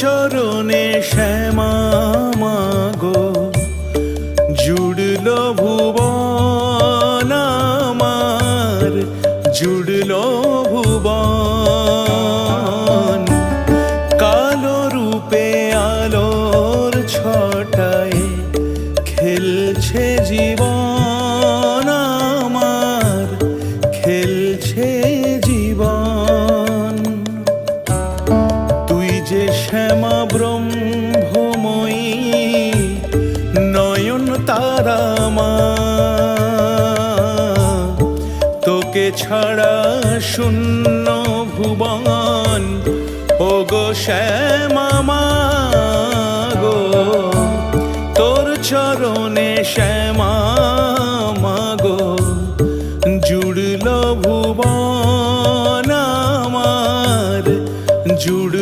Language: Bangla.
চরণে শ্যামা মাগো জুড়ল ভুবন আমার, জুড়ল ভুবন। কালো রূপে আলোর ছটায় খেলছে জীবন আমার, খেলছে জীবন। তুই যে শ্যামা ব্রহ্মময়ী নয়ন তারা মা, তোকে ছাড়া শূন্য ভুবন ওগো শ্যামা মাগো। তোর চরণে শ্যামা মাগো জুড়ল ভুবন আমার, জুড়ল